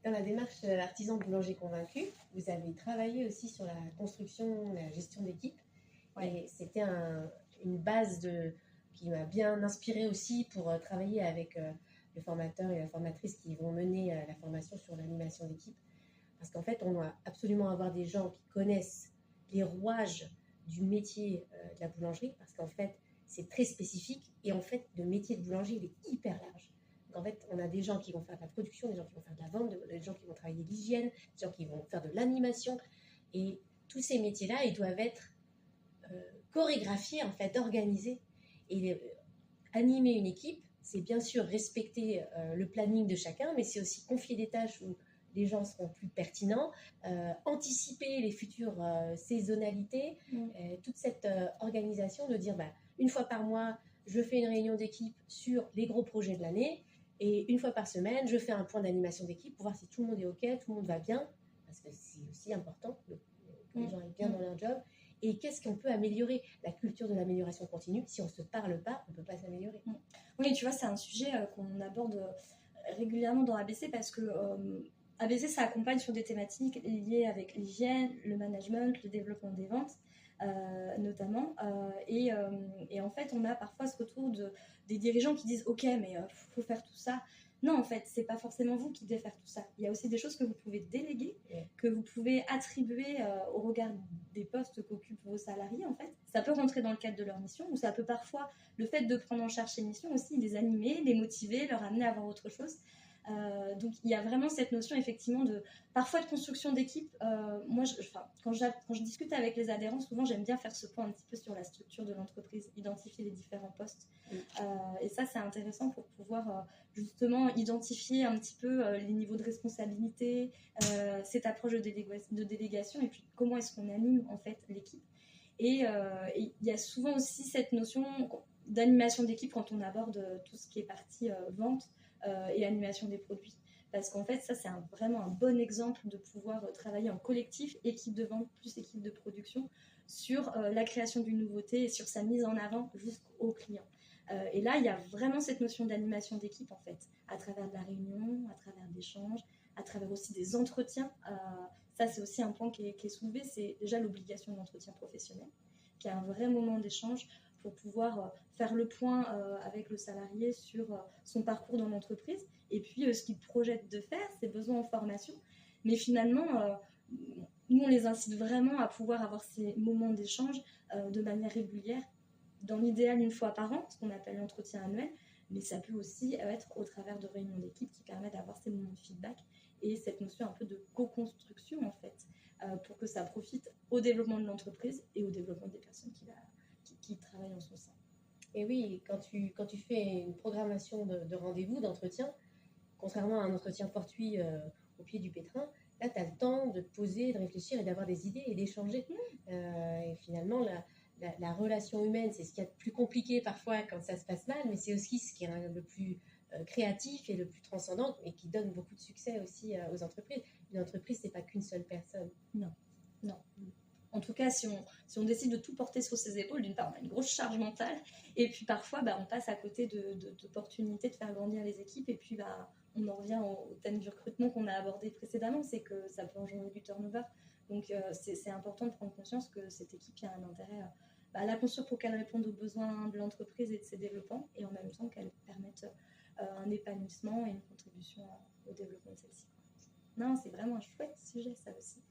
Dans la démarche artisan boulanger convaincu, vous avez travaillé aussi sur la construction, la gestion d'équipe. Ouais. Et c'était une base qui m'a bien inspirée aussi pour travailler avec le formateur et la formatrice qui vont mener la formation sur l'animation d'équipe. Parce qu'en fait, on doit absolument avoir des gens qui connaissent les rouages du métier de la boulangerie, parce qu'en fait, c'est très spécifique. Et en fait, le métier de boulanger, il est hyper large. Donc en fait, on a des gens qui vont faire de la production, des gens qui vont faire de la vente, des gens qui vont travailler l'hygiène, des gens qui vont faire de l'animation. Et tous ces métiers-là, ils doivent être chorégraphiés, en fait, organisés. Et animer une équipe, c'est bien sûr respecter le planning de chacun, mais c'est aussi confier des tâches où les gens seront plus pertinents, anticiper les futures saisonnalités, toute cette organisation de dire une fois par mois, je fais une réunion d'équipe sur les gros projets de l'année, et une fois par semaine, je fais un point d'animation d'équipe pour voir si tout le monde est OK, tout le monde va bien, parce que c'est aussi important que les gens aient bien dans leur job. Et qu'est-ce qu'on peut améliorer? La culture de l'amélioration continue, si on ne se parle pas, on ne peut pas s'améliorer. Oui, tu vois, c'est un sujet qu'on aborde régulièrement dans ABC parce que ABC, ça accompagne sur des thématiques liées avec l'hygiène, le management, le développement des ventes, notamment. Et en fait, on a parfois ce retour des dirigeants qui disent « Ok, mais faut faire tout ça ». Non, en fait, c'est pas forcément vous qui devez faire tout ça. Il y a aussi des choses que vous pouvez déléguer, que vous pouvez attribuer au regard des postes qu'occupent vos salariés, en fait. Ça peut rentrer dans le cadre de leur mission, ou ça peut parfois, le fait de prendre en charge ces missions aussi, les animer, les motiver, leur amener à voir autre chose. Donc il y a vraiment cette notion effectivement parfois de construction d'équipe. Moi quand je discute avec les adhérents, souvent j'aime bien faire ce point un petit peu sur la structure de l'entreprise, identifier les différents postes, et ça c'est intéressant pour pouvoir justement identifier un petit peu les niveaux de responsabilité, cette approche de délégation, et puis comment est-ce qu'on anime en fait l'équipe. Et il y a souvent aussi cette notion d'animation d'équipe quand on aborde tout ce qui est partie vente et animation des produits. Parce qu'en fait, ça, c'est vraiment un bon exemple de pouvoir travailler en collectif, équipe de vente plus équipe de production, sur la création d'une nouveauté et sur sa mise en avant jusqu'au client. Et là, il y a vraiment cette notion d'animation d'équipe, en fait, à travers de la réunion, à travers d'échanges, à travers aussi des entretiens. Ça, c'est aussi un point qui est soulevé, c'est déjà l'obligation d'entretien professionnel, qui est un vrai moment d'échange pour pouvoir faire le point avec le salarié sur son parcours dans l'entreprise et puis ce qu'il projette de faire, ses besoins en formation. Mais finalement, nous, on les incite vraiment à pouvoir avoir ces moments d'échange de manière régulière, dans l'idéal une fois par an, ce qu'on appelle l'entretien annuel, mais ça peut aussi être au travers de réunions d'équipe qui permettent d'avoir ces moments de feedback et cette notion un peu de co-construction, en fait, pour que ça profite au développement de l'entreprise et au développement des personnes qui travaillent en son sein. Et oui, quand tu fais une programmation de rendez-vous, d'entretien, contrairement à un entretien fortuit au pied du pétrin, là, tu as le temps de te poser, de réfléchir et d'avoir des idées et d'échanger. Et finalement, la relation humaine, c'est ce qu'il y a de plus compliqué parfois quand ça se passe mal, mais c'est aussi ce qui est le plus créatif et le plus transcendant et qui donne beaucoup de succès aussi aux entreprises. Une entreprise, c'est pas qu'une seule personne. Non. En tout cas, si on décide de tout porter sur ses épaules, d'une part, on a une grosse charge mentale, et puis parfois, on passe à côté d'opportunités de faire grandir les équipes, et puis on en revient au thème du recrutement qu'on a abordé précédemment, c'est que ça peut engendrer du turnover. Donc, c'est important de prendre conscience que cette équipe, il y a un intérêt à la construire pour qu'elle réponde aux besoins de l'entreprise et de ses développants, et en même temps qu'elle permette un épanouissement et une contribution au développement de celle-ci. Non, c'est vraiment un chouette sujet, ça aussi.